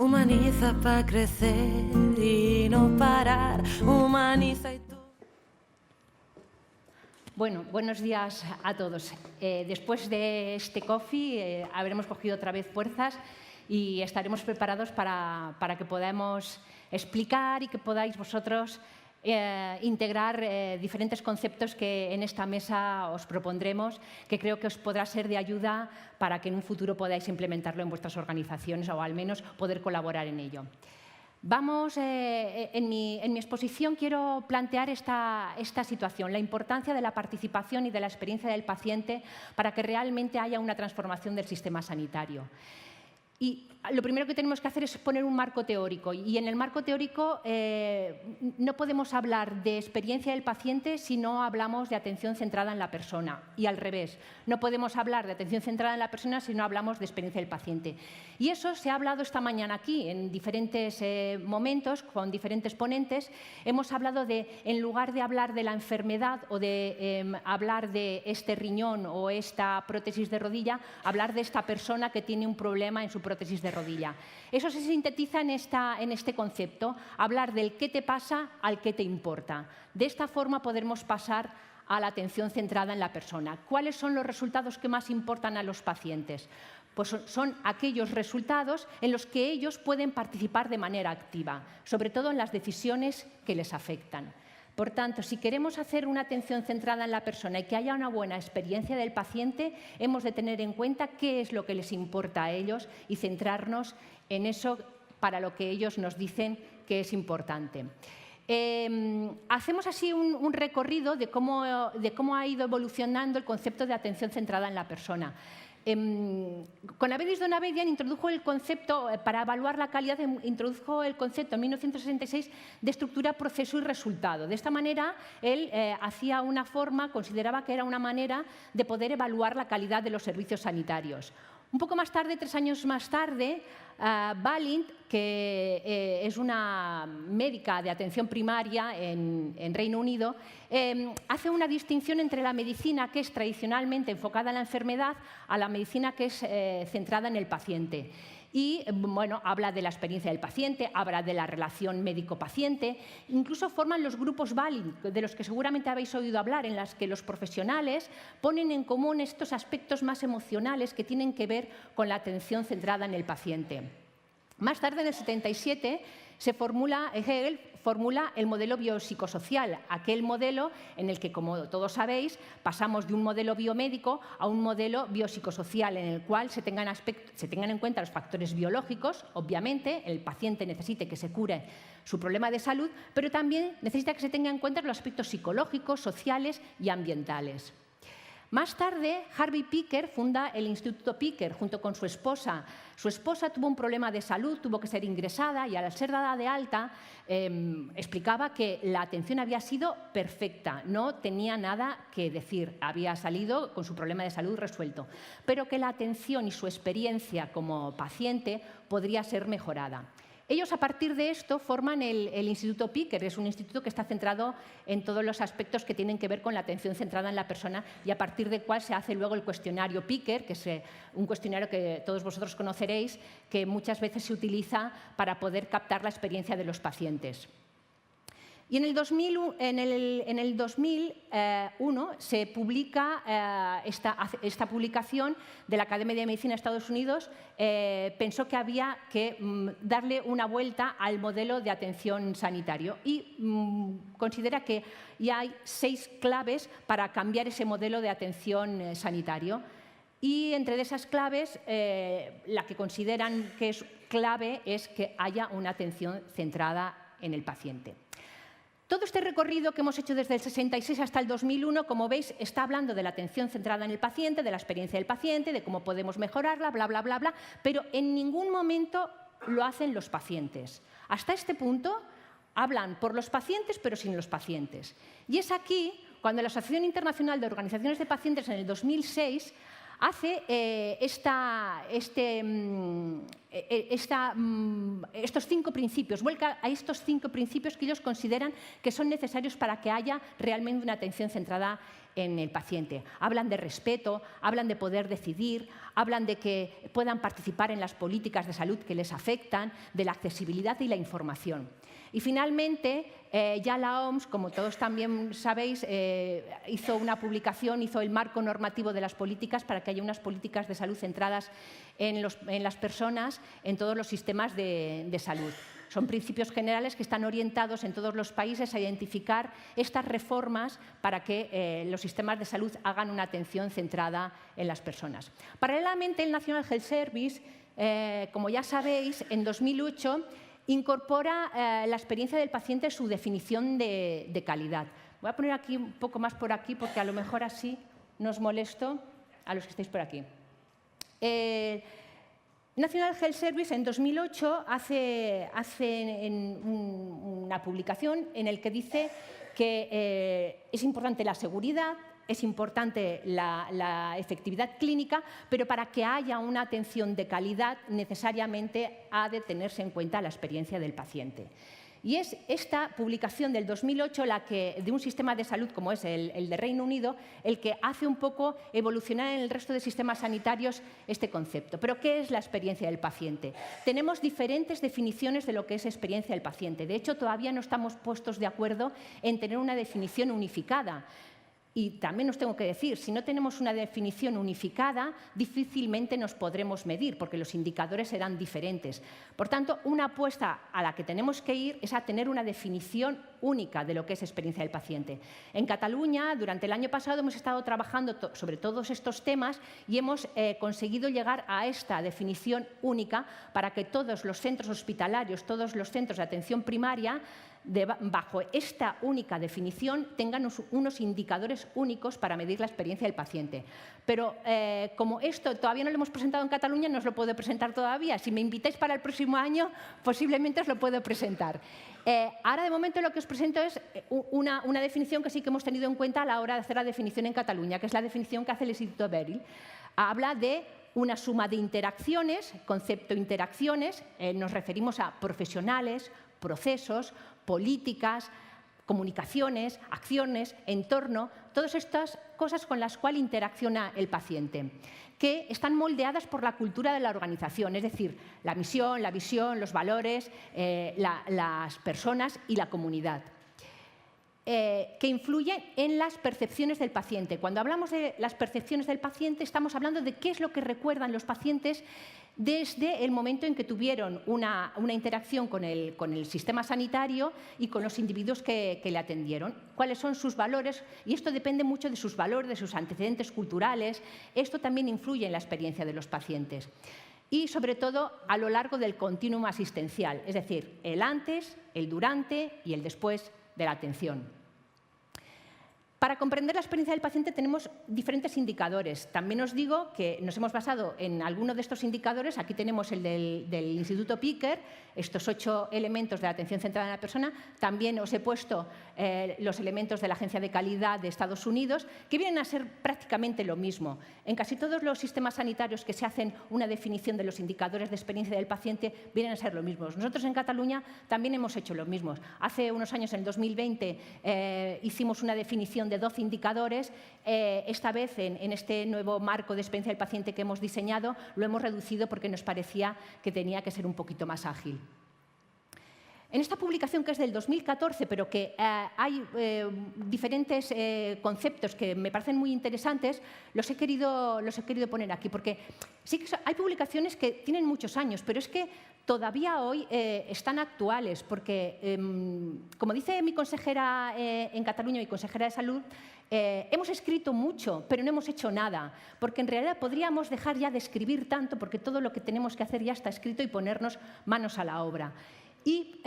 Humaniza para crecer y no parar. Humaniza y tú. Bueno, buenos días a todos. Después de este coffee habremos cogido otra vez fuerzas y estaremos preparados para que podamos explicar y que podáis vosotros integrar diferentes conceptos que en esta mesa os propondremos, que creo que os podrá ser de ayuda para que en un futuro podáis implementarlo en vuestras organizaciones o al menos poder colaborar en ello. Vamos, en mi exposición quiero plantear esta situación, la importancia de la participación y de la experiencia del paciente para que realmente haya una transformación del sistema sanitario. Y lo primero que tenemos que hacer es poner un marco teórico. Y en el marco teórico no podemos hablar de experiencia del paciente si no hablamos de atención centrada en la persona. Y al revés, no podemos hablar de atención centrada en la persona si no hablamos de experiencia del paciente. Y eso se ha hablado esta mañana aquí, en diferentes momentos, con diferentes ponentes. Hemos hablado de, en lugar de hablar de la enfermedad o de hablar de este riñón o esta prótesis de rodilla, hablar de esta persona que tiene un problema en su prótesis de rodilla. Eso se sintetiza en este concepto, hablar del qué te pasa al qué te importa. De esta forma podremos pasar a la atención centrada en la persona. ¿Cuáles son los resultados que más importan a los pacientes? Pues son aquellos resultados en los que ellos pueden participar de manera activa, sobre todo en las decisiones que les afectan. Por tanto, si queremos hacer una atención centrada en la persona y que haya una buena experiencia del paciente, hemos de tener en cuenta qué es lo que les importa a ellos y centrarnos en eso para lo que ellos nos dicen que es importante. Hacemos así un recorrido de cómo ha ido evolucionando el concepto de atención centrada en la persona. Con Avedis Donabedian introdujo el concepto, para evaluar la calidad, introdujo el concepto en 1966 de estructura, proceso y resultado. De esta manera, él hacía una forma, consideraba que era una manera de poder evaluar la calidad de los servicios sanitarios. Un poco más tarde, 3 años más tarde, Balint, que es una médica de atención primaria en Reino Unido, hace una distinción entre la medicina que es tradicionalmente enfocada en la enfermedad a la medicina que es centrada en el paciente. Y bueno, habla de la experiencia del paciente, habla de la relación médico-paciente, incluso forman los grupos Balint, de los que seguramente habéis oído hablar, en las que los profesionales ponen en común estos aspectos más emocionales que tienen que ver con la atención centrada en el paciente. Más tarde, en el 77, Hegel formula el modelo biopsicosocial, aquel modelo en el que, como todos sabéis, pasamos de un modelo biomédico a un modelo biopsicosocial en el cual se tengan en cuenta los factores biológicos, obviamente, el paciente necesite que se cure su problema de salud, pero también necesita que se tengan en cuenta los aspectos psicológicos, sociales y ambientales. Más tarde, Harvey Picker funda el Instituto Picker junto con su esposa. Su esposa tuvo un problema de salud, tuvo que ser ingresada y al ser dada de alta explicaba que la atención había sido perfecta, no tenía nada que decir, había salido con su problema de salud resuelto, pero que la atención y su experiencia como paciente podría ser mejorada. Ellos, a partir de esto, forman el Instituto Picker. Es un instituto que está centrado en todos los aspectos que tienen que ver con la atención centrada en la persona y a partir del cual se hace luego el cuestionario Picker, que es un cuestionario que todos vosotros conoceréis, que muchas veces se utiliza para poder captar la experiencia de los pacientes. Y en el 2001 se publica esta publicación de la Academia de Medicina de Estados Unidos. Pensó que había que darle una vuelta al modelo de atención sanitario y considera que ya hay 6 claves para cambiar ese modelo de atención sanitario. Y entre esas claves, la que consideran que es clave es que haya una atención centrada en el paciente. Todo este recorrido que hemos hecho desde el 66 hasta el 2001, como veis, está hablando de la atención centrada en el paciente, de la experiencia del paciente, de cómo podemos mejorarla, bla, bla, bla, bla, pero en ningún momento lo hacen los pacientes. Hasta este punto hablan por los pacientes, pero sin los pacientes. Y es aquí cuando la Asociación Internacional de Organizaciones de Pacientes en el 2006 hace estos 5 principios, vuelca a estos 5 principios que ellos consideran que son necesarios para que haya realmente una atención centrada en el paciente. Hablan de respeto, hablan de poder decidir, hablan de que puedan participar en las políticas de salud que les afectan, de la accesibilidad y la información. Y finalmente, ya la OMS, como todos también sabéis, hizo una publicación, hizo el marco normativo de las políticas para que haya unas políticas de salud centradas en las personas, en todos los sistemas de salud. Son principios generales que están orientados en todos los países a identificar estas reformas para que los sistemas de salud hagan una atención centrada en las personas. Paralelamente, el National Health Service, como ya sabéis, en 2008 incorpora la experiencia del paciente en su definición de calidad. Voy a poner aquí un poco más por aquí porque a lo mejor así no os molesto a los que estáis por aquí. National Health Service en 2008 hace una publicación en la que dice que es importante la seguridad, es importante la efectividad clínica, pero para que haya una atención de calidad necesariamente ha de tenerse en cuenta la experiencia del paciente. Y es esta publicación del 2008 de un sistema de salud como es el de Reino Unido el que hace un poco evolucionar en el resto de sistemas sanitarios este concepto. ¿Pero qué es la experiencia del paciente? Tenemos diferentes definiciones de lo que es experiencia del paciente. De hecho, todavía no estamos puestos de acuerdo en tener una definición unificada. Y también os tengo que decir, si no tenemos una definición unificada, difícilmente nos podremos medir, porque los indicadores serán diferentes. Por tanto, una apuesta a la que tenemos que ir es a tener una definición única de lo que es experiencia del paciente. En Cataluña, durante el año pasado, hemos estado trabajando sobre todos estos temas y hemos conseguido llegar a esta definición única para que todos los centros hospitalarios, todos los centros de atención primaria, bajo esta única definición, tengan unos indicadores únicos para medir la experiencia del paciente. Pero como esto todavía no lo hemos presentado en Cataluña, no os lo puedo presentar todavía. Si me invitáis para el próximo año, posiblemente os lo puedo presentar. Ahora, de momento, lo que os presento es una definición que sí que hemos tenido en cuenta a la hora de hacer la definición en Cataluña, que es la definición que hace el Instituto Beryl. Habla de una suma de interacciones, concepto interacciones, nos referimos a profesionales, procesos, políticas, comunicaciones, acciones, entorno, todas estas cosas con las cuales interacciona el paciente, que están moldeadas por la cultura de la organización, es decir, la misión, la visión, los valores, las personas y la comunidad, que influyen en las percepciones del paciente. Cuando hablamos de las percepciones del paciente, estamos hablando de qué es lo que recuerdan los pacientes desde el momento en que tuvieron una interacción con el sistema sanitario y con los individuos que le atendieron. ¿Cuáles son sus valores? Y esto depende mucho de sus valores, de sus antecedentes culturales. Esto también influye en la experiencia de los pacientes. Y, sobre todo, a lo largo del continuum asistencial, es decir, el antes, el durante y el después de la atención. Para comprender la experiencia del paciente tenemos diferentes indicadores. También os digo que nos hemos basado en alguno de estos indicadores. Aquí tenemos el del Instituto Picker, estos 8 elementos de la atención centrada en la persona. También os he puesto los elementos de la Agencia de Calidad de Estados Unidos, que vienen a ser prácticamente lo mismo. En casi todos los sistemas sanitarios que se hacen una definición de los indicadores de experiencia del paciente, vienen a ser lo mismo. Nosotros en Cataluña también hemos hecho lo mismo. Hace unos años, en el 2020, hicimos una definición de 12 indicadores. Esta vez, en este nuevo marco de experiencia del paciente que hemos diseñado, lo hemos reducido porque nos parecía que tenía que ser un poquito más ágil. En esta publicación, que es del 2014, pero que hay diferentes conceptos que me parecen muy interesantes, los he querido poner aquí, porque sí que hay publicaciones que tienen muchos años, pero es que todavía hoy están actuales, porque, como dice mi consejera en Cataluña, mi consejera de Salud, hemos escrito mucho, pero no hemos hecho nada, porque en realidad podríamos dejar ya de escribir tanto, porque todo lo que tenemos que hacer ya está escrito y ponernos manos a la obra. Y,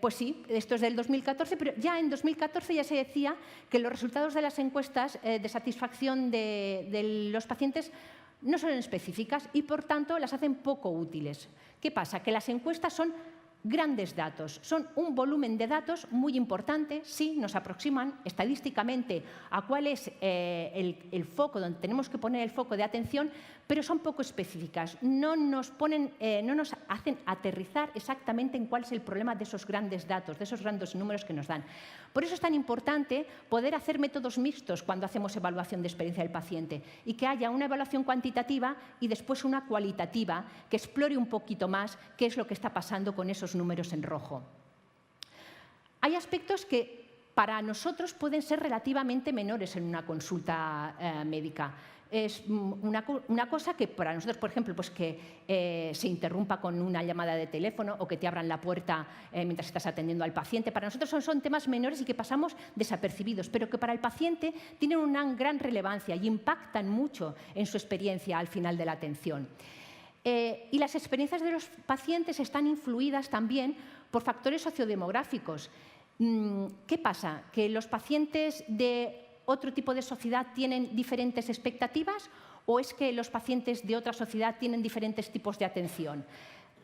pues sí, esto es del 2014, pero ya en 2014 ya se decía que los resultados de las encuestas de satisfacción de los pacientes no son específicas y, por tanto, las hacen poco útiles. ¿Qué pasa? Que las encuestas son grandes datos, son un volumen de datos muy importante, sí, nos aproximan estadísticamente a cuál es el foco, donde tenemos que poner el foco de atención, pero son poco específicas, no nos hacen aterrizar exactamente en cuál es el problema de esos grandes datos, de esos grandes números que nos dan. Por eso es tan importante poder hacer métodos mixtos cuando hacemos evaluación de experiencia del paciente y que haya una evaluación cuantitativa y después una cualitativa que explore un poquito más qué es lo que está pasando con esos números en rojo. Hay aspectos que para nosotros pueden ser relativamente menores en una consulta médica. Es una cosa que para nosotros, por ejemplo, pues que se interrumpa con una llamada de teléfono o que te abran la puerta mientras estás atendiendo al paciente. Para nosotros son temas menores y que pasamos desapercibidos, pero que para el paciente tienen una gran relevancia y impactan mucho en su experiencia al final de la atención. Y las experiencias de los pacientes están influidas también por factores sociodemográficos. ¿Qué pasa? ¿Que los pacientes de otro tipo de sociedad tienen diferentes expectativas o es que los pacientes de otra sociedad tienen diferentes tipos de atención?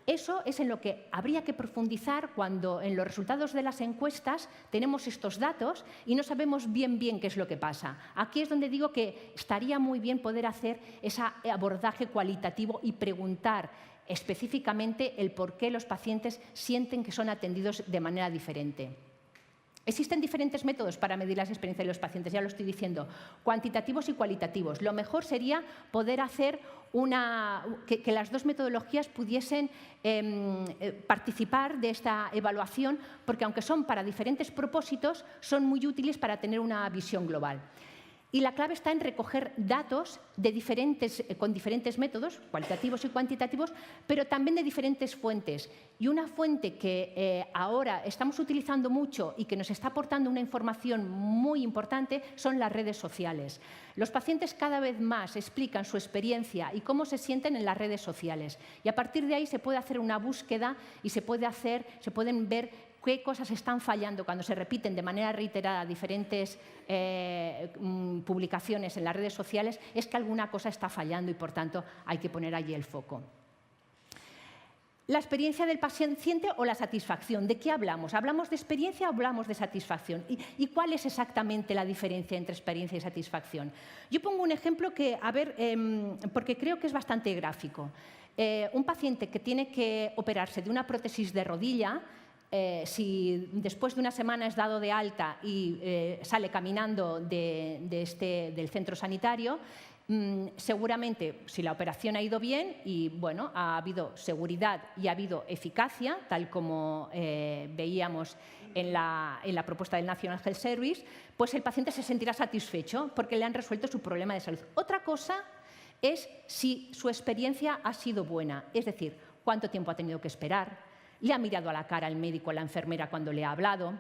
Eso es en lo que habría que profundizar cuando en los resultados de las encuestas tenemos estos datos y no sabemos bien qué es lo que pasa. Aquí es donde digo que estaría muy bien poder hacer ese abordaje cualitativo y preguntar específicamente el por qué los pacientes sienten que son atendidos de manera diferente. Existen diferentes métodos para medir las experiencias de los pacientes, ya lo estoy diciendo, cuantitativos y cualitativos. Lo mejor sería poder hacer que las dos metodologías pudiesen participar de esta evaluación, porque aunque son para diferentes propósitos, son muy útiles para tener una visión global. Y la clave está en recoger datos con diferentes métodos, cualitativos y cuantitativos, pero también de diferentes fuentes. Y una fuente que ahora estamos utilizando mucho y que nos está aportando una información muy importante son las redes sociales. Los pacientes cada vez más explican su experiencia y cómo se sienten en las redes sociales. Y a partir de ahí se puede hacer una búsqueda y se pueden ver qué cosas están fallando cuando se repiten de manera reiterada diferentes publicaciones en las redes sociales, es que alguna cosa está fallando y, por tanto, hay que poner allí el foco. La experiencia del paciente o la satisfacción. ¿De qué hablamos? ¿Hablamos de experiencia o hablamos de satisfacción? ¿Y cuál es exactamente la diferencia entre experiencia y satisfacción? Yo pongo un ejemplo que, porque creo que es bastante gráfico. Un paciente que tiene que operarse de una prótesis de rodilla, si después de una semana es dado de alta y sale caminando del centro sanitario, seguramente, si la operación ha ido bien y bueno, ha habido seguridad y ha habido eficacia, tal como veíamos en la propuesta del National Health Service, pues el paciente se sentirá satisfecho porque le han resuelto su problema de salud. Otra cosa es si su experiencia ha sido buena, es decir, cuánto tiempo ha tenido que esperar, le ha mirado a la cara al médico o la enfermera cuando le ha hablado,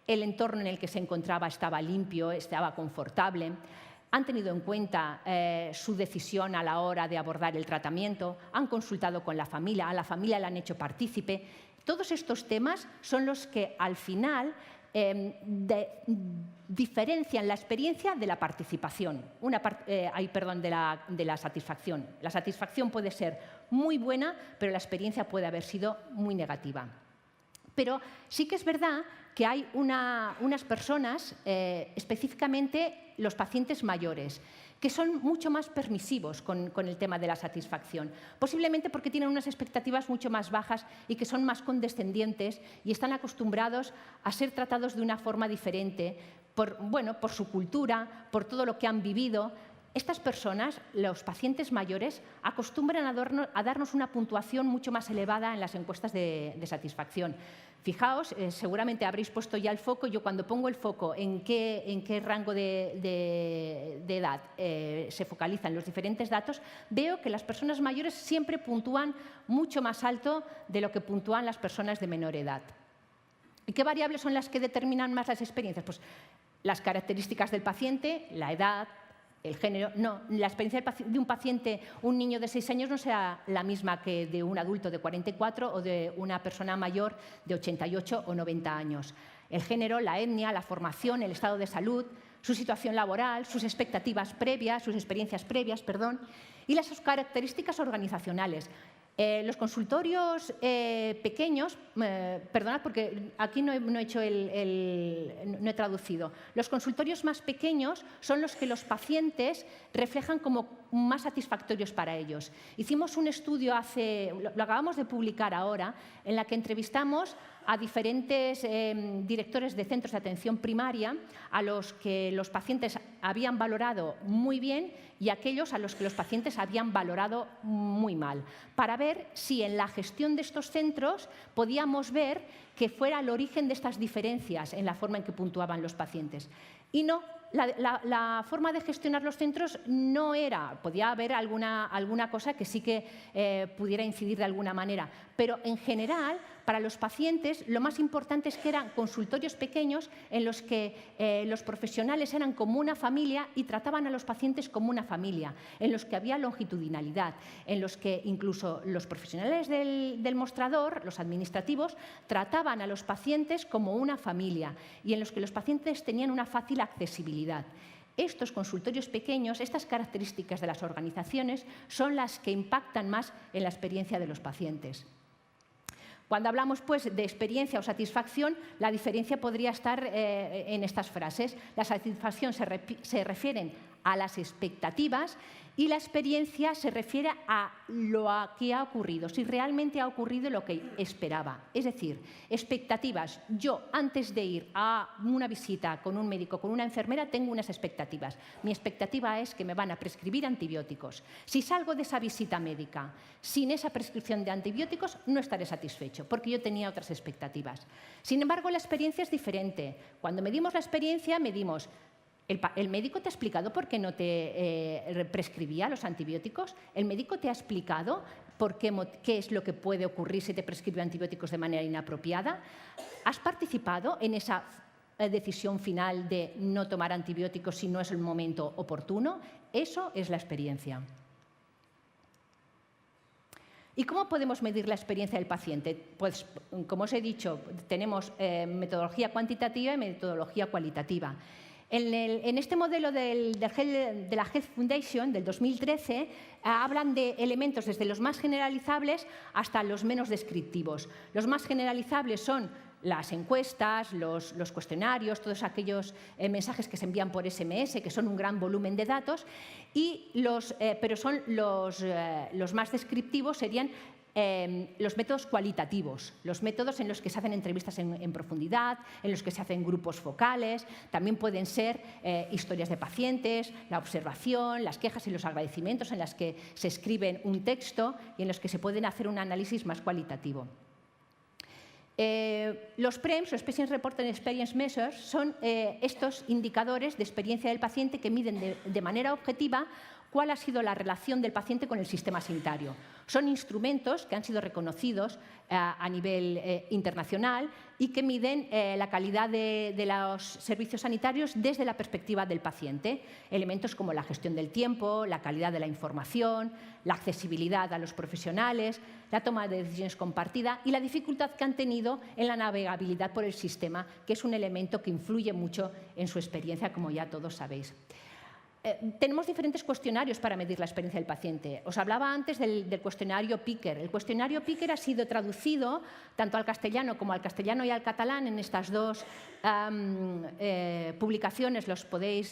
el entorno en el que se encontraba estaba limpio, estaba confortable, han tenido en cuenta su decisión a la hora de abordar el tratamiento, han consultado con la familia, a la familia le han hecho partícipe. Todos estos temas son los que al final diferencian la experiencia de la participación, de la satisfacción. La satisfacción puede ser muy buena, pero la experiencia puede haber sido muy negativa. Pero sí que es verdad que hay unas personas, específicamente los pacientes mayores, que son mucho más permisivos con el tema de la satisfacción, posiblemente porque tienen unas expectativas mucho más bajas y que son más condescendientes y están acostumbrados a ser tratados de una forma diferente por su cultura, por todo lo que han vivido. Estas personas, los pacientes mayores, acostumbran a darnos una puntuación mucho más elevada en las encuestas de satisfacción. Fijaos, seguramente habréis puesto ya el foco. Yo cuando pongo el foco en qué rango de edad se focalizan los diferentes datos, veo que las personas mayores siempre puntúan mucho más alto de lo que puntúan las personas de menor edad. ¿Y qué variables son las que determinan más las experiencias? Pues las características del paciente, la edad, el género. No, la experiencia de un paciente, un niño de 6 años, no será la misma que de un adulto de 44 o de una persona mayor de 88 o 90 años. El género, la etnia, la formación, el estado de salud, su situación laboral, sus expectativas previas, sus experiencias previas, y las características organizacionales. Los consultorios pequeños, perdonad porque aquí no he traducido. Los consultorios más pequeños son los que los pacientes reflejan como más satisfactorios para ellos. Hicimos un estudio lo acabamos de publicar ahora, en la que entrevistamos a diferentes directores de centros de atención primaria a los que los pacientes habían valorado muy bien y aquellos a los que los pacientes habían valorado muy mal, para ver si en la gestión de estos centros podíamos ver que fuera el origen de estas diferencias en la forma en que puntuaban los pacientes. Y no, la forma de gestionar los centros no era, podía haber alguna cosa que sí que pudiera incidir de alguna manera, pero en general, para los pacientes, lo más importante es que eran consultorios pequeños en los que los profesionales eran como una familia y trataban a los pacientes como una familia, en los que había longitudinalidad, en los que incluso los profesionales del mostrador, los administrativos, trataban a los pacientes como una familia y en los que los pacientes tenían una fácil accesibilidad. Estos consultorios pequeños, estas características de las organizaciones, son las que impactan más en la experiencia de los pacientes. Cuando hablamos pues, de experiencia o satisfacción, la diferencia podría estar en estas frases. La satisfacción se refiere a las expectativas y la experiencia se refiere a lo que ha ocurrido, si realmente ha ocurrido lo que esperaba. Es decir, expectativas. Yo, antes de ir a una visita con un médico, con una enfermera, tengo unas expectativas. Mi expectativa es que me van a prescribir antibióticos. Si salgo de esa visita médica sin esa prescripción de antibióticos, no estaré satisfecho, porque yo tenía otras expectativas. Sin embargo, la experiencia es diferente. Cuando medimos la experiencia, medimos: ¿el médico te ha explicado por qué no te prescribía los antibióticos? ¿El médico te ha explicado qué es lo que puede ocurrir si te prescribe antibióticos de manera inapropiada? ¿Has participado en esa decisión final de no tomar antibióticos si no es el momento oportuno? Eso es la experiencia. ¿Y cómo podemos medir la experiencia del paciente? Pues, como os he dicho, tenemos metodología cuantitativa y metodología cualitativa. En este modelo de la Health Foundation del 2013 hablan de elementos desde los más generalizables hasta los menos descriptivos. Los más generalizables son las encuestas, los cuestionarios, todos aquellos mensajes que se envían por SMS, que son un gran volumen de datos, pero son los más descriptivos serían los métodos cualitativos, los métodos en los que se hacen entrevistas en profundidad, en los que se hacen grupos focales, también pueden ser historias de pacientes, la observación, las quejas y los agradecimientos en las que se escriben un texto y en los que se pueden hacer un análisis más cualitativo. Los PREMS, los Patient Reported Experience Measures, son estos indicadores de experiencia del paciente que miden de manera objetiva cuál ha sido la relación del paciente con el sistema sanitario. Son instrumentos que han sido reconocidos a nivel internacional y que miden la calidad de los servicios sanitarios desde la perspectiva del paciente. Elementos como la gestión del tiempo, la calidad de la información, la accesibilidad a los profesionales, la toma de decisiones compartida y la dificultad que han tenido en la navegabilidad por el sistema, que es un elemento que influye mucho en su experiencia, como ya todos sabéis. Tenemos diferentes cuestionarios para medir la experiencia del paciente. Os hablaba antes del cuestionario Picker. El cuestionario Picker ha sido traducido tanto al castellano como al castellano y al catalán. En estas dos publicaciones podéis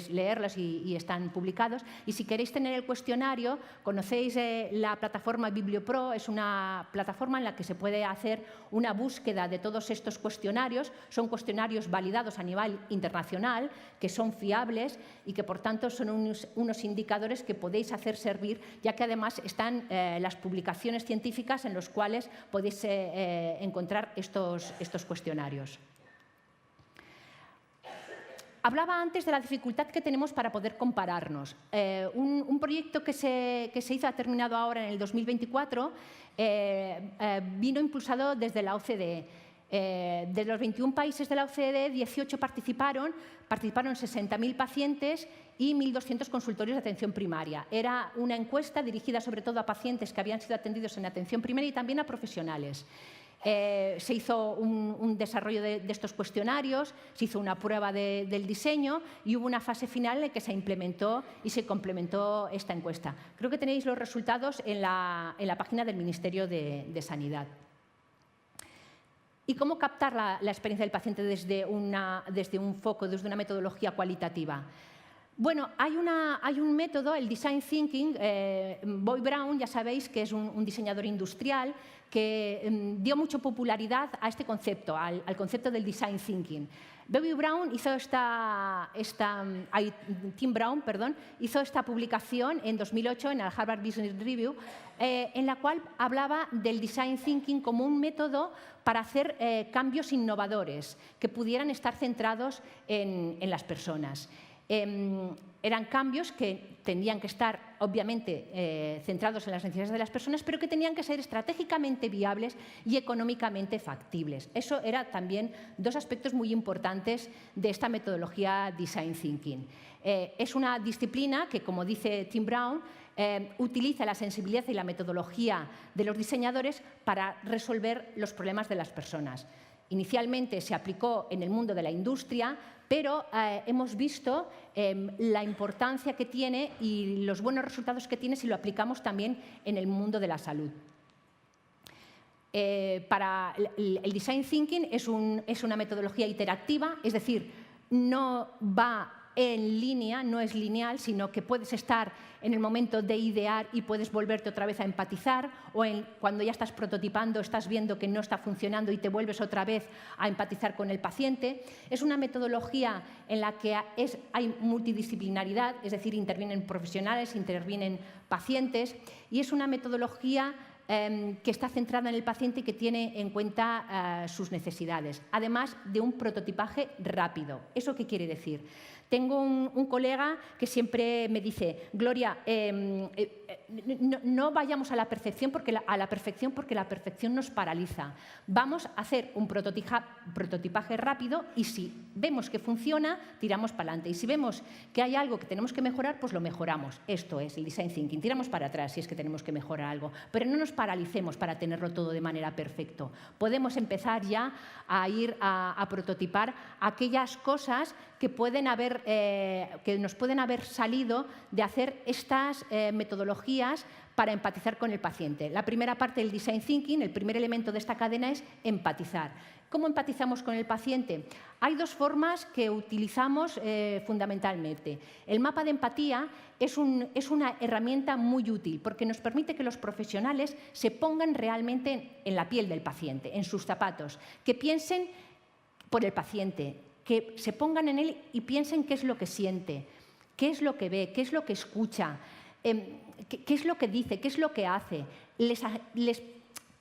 leerlas y están publicados. Y si queréis tener el cuestionario, conocéis la plataforma BiblioPro. Es una plataforma en la que se puede hacer una búsqueda de todos estos cuestionarios. Son cuestionarios validados a nivel internacional, que son fiables y que, por tanto, son unos indicadores que podéis hacer servir, ya que además están las publicaciones científicas en las cuales podéis encontrar estos cuestionarios. Hablaba antes de la dificultad que tenemos para poder compararnos. Un proyecto que se hizo, ha terminado ahora en el 2024, vino impulsado desde la OCDE. De los 21 países de la OCDE, 18 participaron 60.000 pacientes y 1.200 consultorios de atención primaria. Era una encuesta dirigida sobre todo a pacientes que habían sido atendidos en atención primaria y también a profesionales. Se hizo un desarrollo de estos cuestionarios, se hizo una prueba del diseño y hubo una fase final en la que se implementó y se complementó esta encuesta. Creo que tenéis los resultados en la página del Ministerio de Sanidad. ¿Y cómo captar la experiencia del paciente desde un foco, desde una metodología cualitativa? Bueno, hay un método, el Design Thinking. Boy Brown, ya sabéis que es un diseñador industrial que dio mucha popularidad a este concepto, al concepto del Design Thinking. Tim Brown hizo esta publicación en 2008 en el Harvard Business Review, en la cual hablaba del Design Thinking como un método para hacer cambios innovadores que pudieran estar centrados en las personas. Eran cambios que tenían que estar, obviamente, centrados en las necesidades de las personas, pero que tenían que ser estratégicamente viables y económicamente factibles. Eso eran también dos aspectos muy importantes de esta metodología Design Thinking. Es una disciplina que, como dice Tim Brown, utiliza la sensibilidad y la metodología de los diseñadores para resolver los problemas de las personas. Inicialmente se aplicó en el mundo de la industria, pero hemos visto la importancia que tiene y los buenos resultados que tiene si lo aplicamos también en el mundo de la salud. El Design Thinking es una metodología iterativa, es decir, no va en línea, no es lineal, sino que puedes estar en el momento de idear y puedes volverte otra vez a empatizar, o cuando ya estás prototipando, estás viendo que no está funcionando y te vuelves otra vez a empatizar con el paciente. Es una metodología en la que hay multidisciplinaridad, es decir, intervienen profesionales, intervienen pacientes, y es una metodología que está centrada en el paciente y que tiene en cuenta sus necesidades, además de un prototipaje rápido. ¿Eso qué quiere decir? Tengo un colega que siempre me dice: Gloria, no vayamos a la perfección porque la perfección nos paraliza. Vamos a hacer un prototipaje rápido y si vemos que funciona, tiramos para adelante. Y si vemos que hay algo que tenemos que mejorar, pues lo mejoramos. Esto es el Design Thinking. Tiramos para atrás si es que tenemos que mejorar algo. Pero no nos paralicemos para tenerlo todo de manera perfecta. Podemos empezar ya a ir a prototipar aquellas cosas que nos pueden haber salido de hacer estas metodologías para empatizar con el paciente. La primera parte del Design Thinking, el primer elemento de esta cadena es empatizar. ¿Cómo empatizamos con el paciente? Hay dos formas que utilizamos fundamentalmente. El mapa de empatía es una herramienta muy útil porque nos permite que los profesionales se pongan realmente en la piel del paciente, en sus zapatos, que piensen por el paciente, que se pongan en él y piensen qué es lo que siente, qué es lo que ve, qué es lo que escucha, qué es lo que dice, qué es lo que hace. Les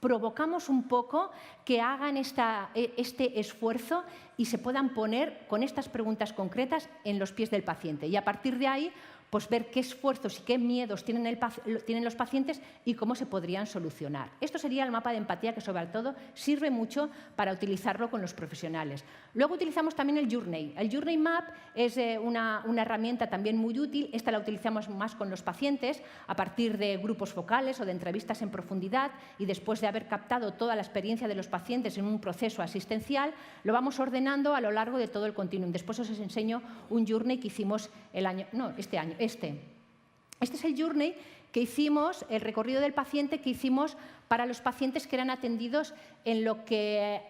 provocamos un poco que hagan este esfuerzo y se puedan poner con estas preguntas concretas en los pies del paciente. Y a partir de ahí, pues ver qué esfuerzos y qué miedos tienen los pacientes y cómo se podrían solucionar. Esto sería el mapa de empatía que, sobre todo, sirve mucho para utilizarlo con los profesionales. Luego utilizamos también el Journey. El Journey Map es una herramienta también muy útil. Esta la utilizamos más con los pacientes a partir de grupos focales o de entrevistas en profundidad, y después de haber captado toda la experiencia de los pacientes en un proceso asistencial, lo vamos ordenando a lo largo de todo el continuum. Después os enseño un Journey que hicimos este año. Este es el Journey que hicimos, el recorrido del paciente que hicimos para los pacientes que eran atendidos en lo que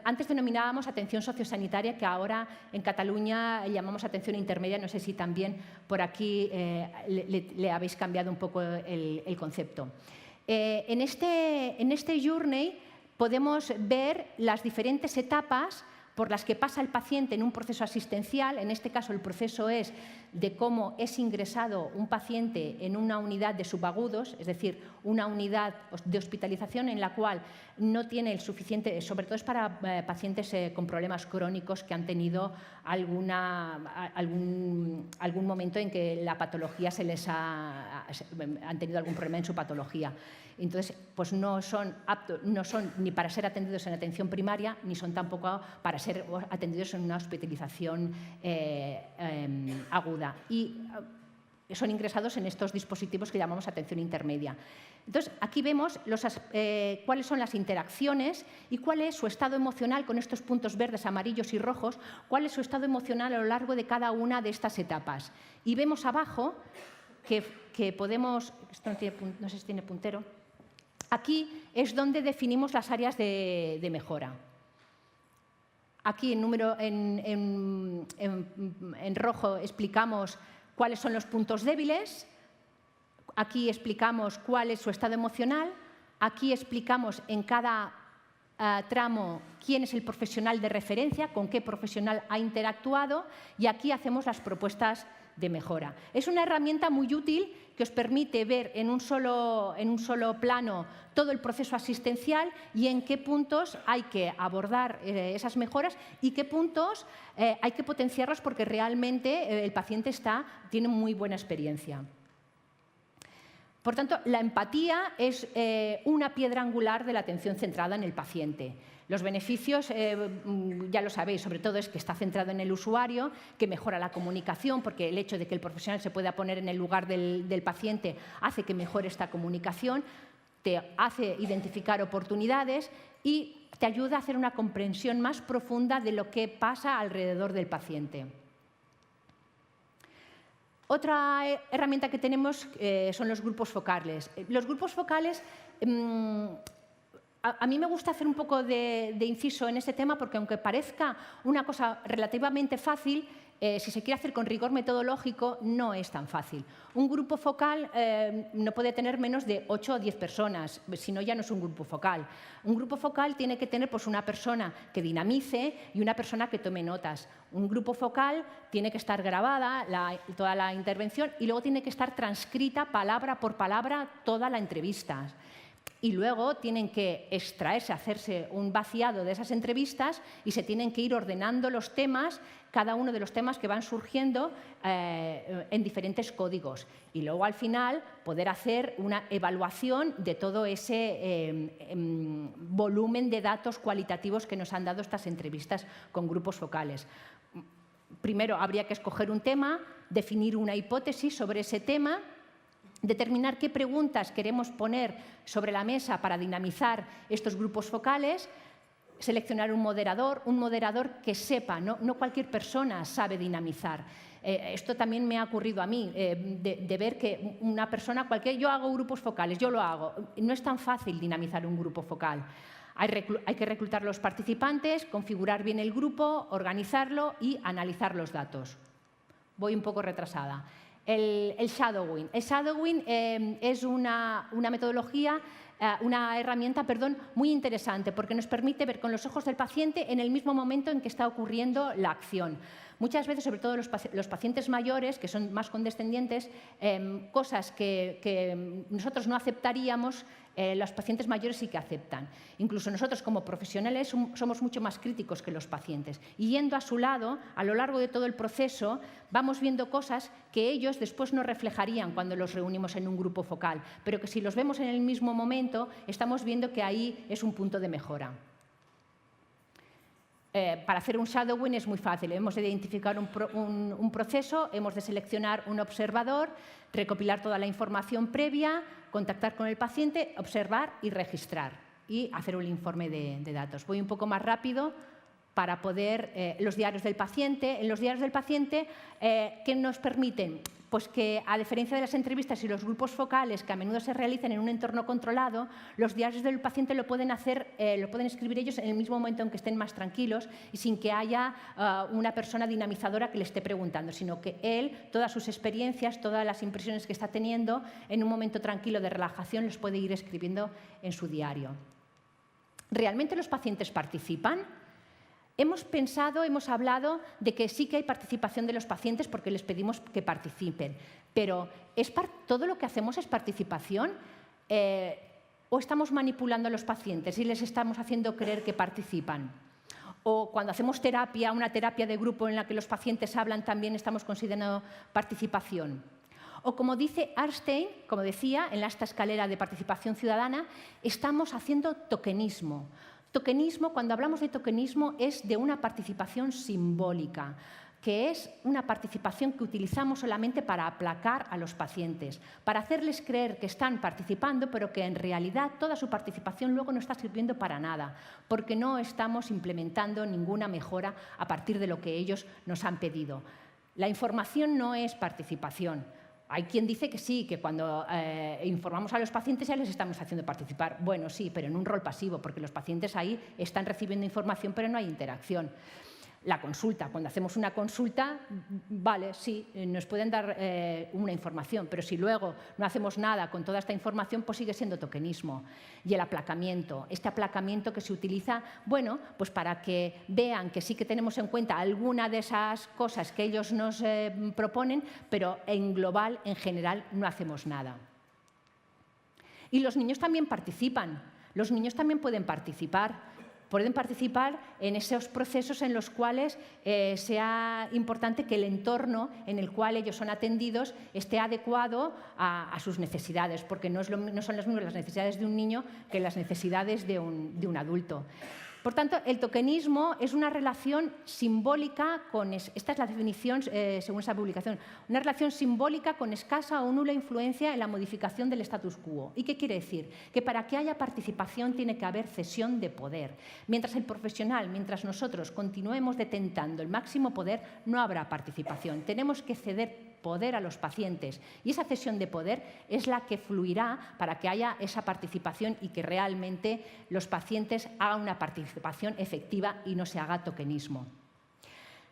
antes denominábamos atención sociosanitaria, que ahora en Cataluña llamamos atención intermedia. No sé si también por aquí le habéis cambiado un poco el concepto. En este Journey podemos ver las diferentes etapas por las que pasa el paciente en un proceso asistencial. En este caso, el proceso es de cómo es ingresado un paciente en una unidad de subagudos, es decir, una unidad de hospitalización en la cual no tiene el suficiente, sobre todo es para pacientes con problemas crónicos que han tenido algún momento en que la patología han tenido algún problema en su patología. Entonces, pues no son ni para ser atendidos en atención primaria, ni son tampoco para ser atendidos en una hospitalización aguda. Y son ingresados en estos dispositivos que llamamos atención intermedia. Entonces, aquí vemos cuáles son las interacciones y cuál es su estado emocional con estos puntos verdes, amarillos y rojos, cuál es su estado emocional a lo largo de cada una de estas etapas. Y vemos abajo que podemos... Esto no sé si tiene puntero. Aquí es donde definimos las áreas de mejora. Aquí en rojo explicamos cuáles son los puntos débiles. Aquí explicamos cuál es su estado emocional. Aquí explicamos en cada tramo quién es el profesional de referencia, con qué profesional ha interactuado, y aquí hacemos las propuestas de mejora. Es una herramienta muy útil que os permite ver en un solo plano todo el proceso asistencial y en qué puntos hay que abordar esas mejoras y qué puntos hay que potenciarlos porque realmente el paciente tiene muy buena experiencia. Por tanto, la empatía es una piedra angular de la atención centrada en el paciente. Los beneficios, ya lo sabéis, sobre todo es que está centrado en el usuario, que mejora la comunicación, porque el hecho de que el profesional se pueda poner en el lugar del paciente hace que mejore esta comunicación, te hace identificar oportunidades y te ayuda a hacer una comprensión más profunda de lo que pasa alrededor del paciente. Otra herramienta que tenemos son los grupos focales. Los grupos focales, a mí me gusta hacer un poco de inciso en este tema porque aunque parezca una cosa relativamente fácil, si se quiere hacer con rigor metodológico, no es tan fácil. Un grupo focal no puede tener menos de 8 o 10 personas, si no ya no es un grupo focal. Un grupo focal tiene que tener pues, una persona que dinamice y una persona que tome notas. Un grupo focal tiene que estar grabada toda la intervención y luego tiene que estar transcrita palabra por palabra toda la entrevista. Y luego tienen que extraerse, hacerse un vaciado de esas entrevistas y se tienen que ir ordenando los temas, cada uno de los temas que van surgiendo en diferentes códigos. Y luego al final poder hacer una evaluación de todo ese volumen de datos cualitativos que nos han dado estas entrevistas con grupos focales. Primero habría que escoger un tema, definir una hipótesis sobre ese tema, determinar qué preguntas queremos poner sobre la mesa para dinamizar estos grupos focales, seleccionar un moderador que sepa, no cualquier persona sabe dinamizar. Esto también me ha ocurrido a mí, de ver que una persona cualquiera, yo hago grupos focales, yo lo hago, no es tan fácil dinamizar un grupo focal. Hay que reclutar los participantes, configurar bien el grupo, organizarlo y analizar los datos. Voy un poco retrasada. El shadowing. El shadowing es una metodología, una herramienta, muy interesante porque nos permite ver con los ojos del paciente en el mismo momento en que está ocurriendo la acción. Muchas veces, sobre todo los pacientes mayores, que son más condescendientes, cosas que nosotros no aceptaríamos, los pacientes mayores sí que aceptan. Incluso nosotros como profesionales somos mucho más críticos que los pacientes. Y yendo a su lado, a lo largo de todo el proceso, vamos viendo cosas que ellos después no reflejarían cuando los reunimos en un grupo focal, pero que si los vemos en el mismo momento, estamos viendo que ahí es un punto de mejora. Para hacer un shadowing es muy fácil. Hemos de identificar un proceso, hemos de seleccionar un observador, recopilar toda la información previa, contactar con el paciente, observar y registrar y hacer un informe de datos. Voy un poco más rápido para poder los diarios del paciente. En los diarios del paciente, ¿qué nos permiten? Pues que, a diferencia de las entrevistas y los grupos focales que a menudo se realizan en un entorno controlado, los diarios del paciente lo pueden escribir ellos en el mismo momento en que estén más tranquilos y sin que haya una persona dinamizadora que le esté preguntando, sino que él, todas sus experiencias, todas las impresiones que está teniendo, en un momento tranquilo de relajación, los puede ir escribiendo en su diario. ¿Realmente los pacientes participan? Hemos pensado, hemos hablado de que sí que hay participación de los pacientes porque les pedimos que participen, pero ¿todo lo que hacemos es participación? ¿O estamos manipulando a los pacientes y les estamos haciendo creer que participan? ¿O cuando hacemos terapia, una terapia de grupo en la que los pacientes hablan, también estamos considerando participación? O como dice Arnstein, como decía, en esta escalera de participación ciudadana, estamos haciendo tokenismo. Tokenismo, cuando hablamos de tokenismo, es de una participación simbólica, que es una participación que utilizamos solamente para aplacar a los pacientes, para hacerles creer que están participando, pero que en realidad toda su participación luego no está sirviendo para nada, porque no estamos implementando ninguna mejora a partir de lo que ellos nos han pedido. La información no es participación. Hay quien dice que sí, que cuando informamos a los pacientes ya les estamos haciendo participar. Bueno, sí, pero en un rol pasivo, porque los pacientes ahí están recibiendo información, pero no hay interacción. la consulta. Cuando hacemos una consulta, vale, sí, nos pueden dar una información, pero si luego no hacemos nada con toda esta información, pues sigue siendo tokenismo. Y el aplacamiento, este aplacamiento que se utiliza, bueno, pues para que vean que sí que tenemos en cuenta alguna de esas cosas que ellos nos proponen, pero en global, en general, no hacemos nada. Y los niños también participan. Los niños también pueden participar en esos procesos en los cuales sea importante que el entorno en el cual ellos son atendidos esté adecuado a sus necesidades, porque no son las mismas las necesidades de un niño que las necesidades de un adulto. Por tanto, el tokenismo es una relación simbólica con, esta es la definición según esa publicación, una relación simbólica con escasa o nula influencia en la modificación del status quo. ¿Y qué quiere decir? Que para que haya participación tiene que haber cesión de poder. Mientras el profesional, mientras nosotros continuemos detentando el máximo poder, no habrá participación. Tenemos que ceder poder a los pacientes y esa cesión de poder es la que fluirá para que haya esa participación y que realmente los pacientes hagan una participación efectiva y no se haga tokenismo.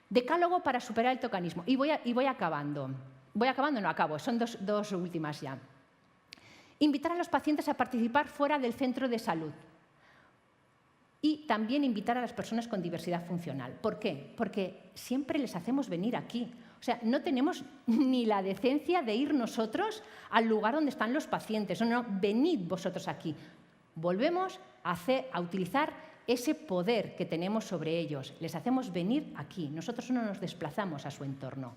Decálogo para superar el tokenismo. Y voy acabando. No acabo, son dos últimas ya. Invitar a los pacientes a participar fuera del centro de salud. Y también invitar a las personas con diversidad funcional. ¿Por qué? Porque siempre les hacemos venir aquí. O sea, no tenemos ni la decencia de ir nosotros al lugar donde están los pacientes. No, venid vosotros aquí. Volvemos a utilizar ese poder que tenemos sobre ellos. Les hacemos venir aquí. Nosotros no nos desplazamos a su entorno.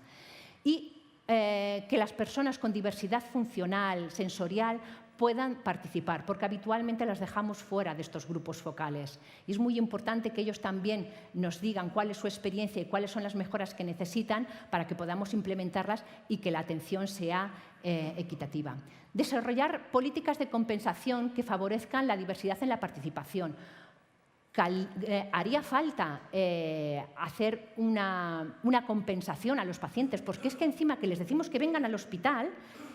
Y que las personas con diversidad funcional, sensorial, puedan participar, porque habitualmente las dejamos fuera de estos grupos focales. Y es muy importante que ellos también nos digan cuál es su experiencia y cuáles son las mejoras que necesitan para que podamos implementarlas y que la atención sea equitativa. Desarrollar políticas de compensación que favorezcan la diversidad en la participación. Haría falta hacer una compensación a los pacientes, porque es que encima que les decimos que vengan al hospital,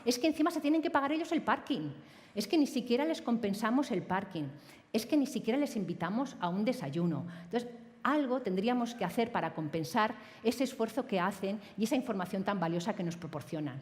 es que encima se tienen que pagar ellos el parking, es que ni siquiera les compensamos el parking, es que ni siquiera les invitamos a un desayuno. Entonces, algo tendríamos que hacer para compensar ese esfuerzo que hacen y esa información tan valiosa que nos proporcionan.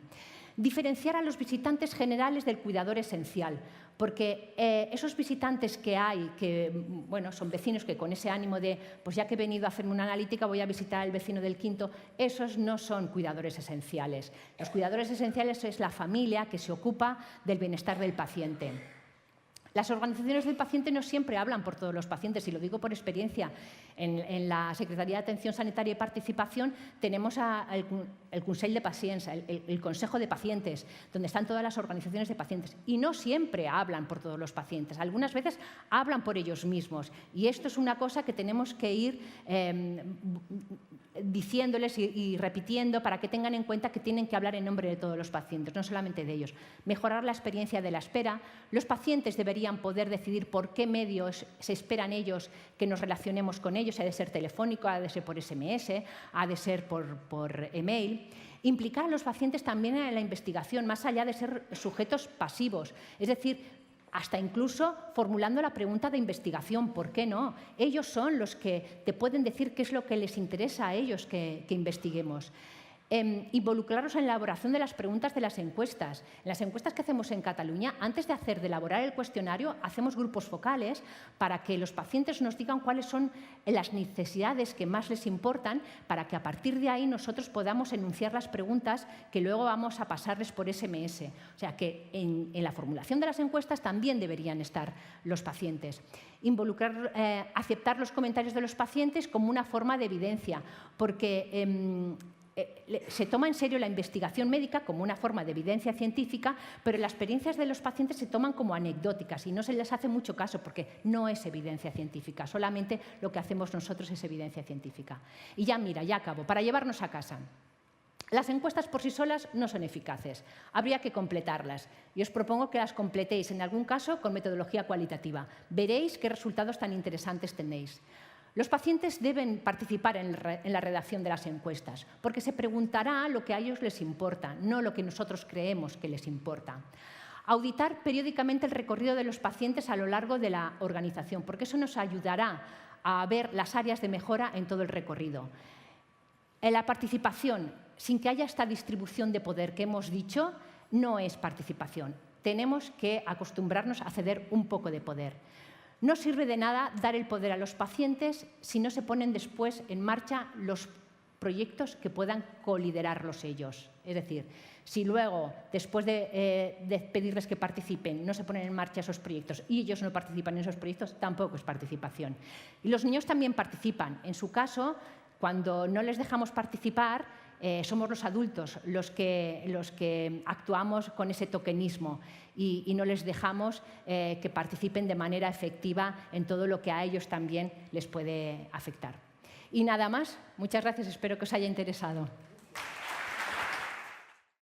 Diferenciar a los visitantes generales del cuidador esencial, porque esos visitantes que hay, que bueno, son vecinos que con ese ánimo de, pues ya que he venido a hacerme una analítica, voy a visitar al vecino del quinto, esos no son cuidadores esenciales. Los cuidadores esenciales es la familia que se ocupa del bienestar del paciente. Las organizaciones del paciente no siempre hablan por todos los pacientes, y lo digo por experiencia. En la Secretaría de Atención Sanitaria y Participación tenemos el Consell de Pacients, el Consejo de Pacientes, donde están todas las organizaciones de pacientes, y no siempre hablan por todos los pacientes. Algunas veces hablan por ellos mismos, y esto es una cosa que tenemos que ir diciéndoles y repitiendo para que tengan en cuenta que tienen que hablar en nombre de todos los pacientes, no solamente de ellos. Mejorar la experiencia de la espera. Los pacientes deberían poder decidir por qué medios se esperan ellos que nos relacionemos con ellos. Ha de ser telefónico, ha de ser por SMS, ha de ser por email. Implicar a los pacientes también en la investigación, más allá de ser sujetos pasivos. Es decir, hasta incluso formulando la pregunta de investigación, ¿por qué no? Ellos son los que te pueden decir qué es lo que les interesa a ellos que investiguemos. Involucrarlos en la elaboración de las preguntas de las encuestas. En las encuestas que hacemos en Cataluña, antes de elaborar el cuestionario, hacemos grupos focales para que los pacientes nos digan cuáles son las necesidades que más les importan, para que a partir de ahí nosotros podamos enunciar las preguntas que luego vamos a pasarles por SMS. O sea que en la formulación de las encuestas también deberían estar los pacientes. Aceptar los comentarios de los pacientes como una forma de evidencia, porque se toma en serio la investigación médica como una forma de evidencia científica, pero las experiencias de los pacientes se toman como anecdóticas y no se les hace mucho caso porque no es evidencia científica, solamente lo que hacemos nosotros es evidencia científica. Y ya acabo, para llevarnos a casa. Las encuestas por sí solas no son eficaces, habría que completarlas y os propongo que las completéis, en algún caso con metodología cualitativa. Veréis qué resultados tan interesantes tenéis. Los pacientes deben participar en la redacción de las encuestas, porque se preguntará lo que a ellos les importa, no lo que nosotros creemos que les importa. Auditar periódicamente el recorrido de los pacientes a lo largo de la organización, porque eso nos ayudará a ver las áreas de mejora en todo el recorrido. En la participación, sin que haya esta distribución de poder que hemos dicho, no es participación. Tenemos que acostumbrarnos a ceder un poco de poder. No sirve de nada dar el poder a los pacientes si no se ponen después en marcha los proyectos que puedan coliderarlos ellos. Es decir, si luego, después de pedirles que participen, no se ponen en marcha esos proyectos y ellos no participan en esos proyectos, tampoco es participación. Y los niños también participan. En su caso, cuando no les dejamos participar, somos los adultos los que actuamos con ese tokenismo y no les dejamos que participen de manera efectiva en todo lo que a ellos también les puede afectar. Y nada más. Muchas gracias. Espero que os haya interesado.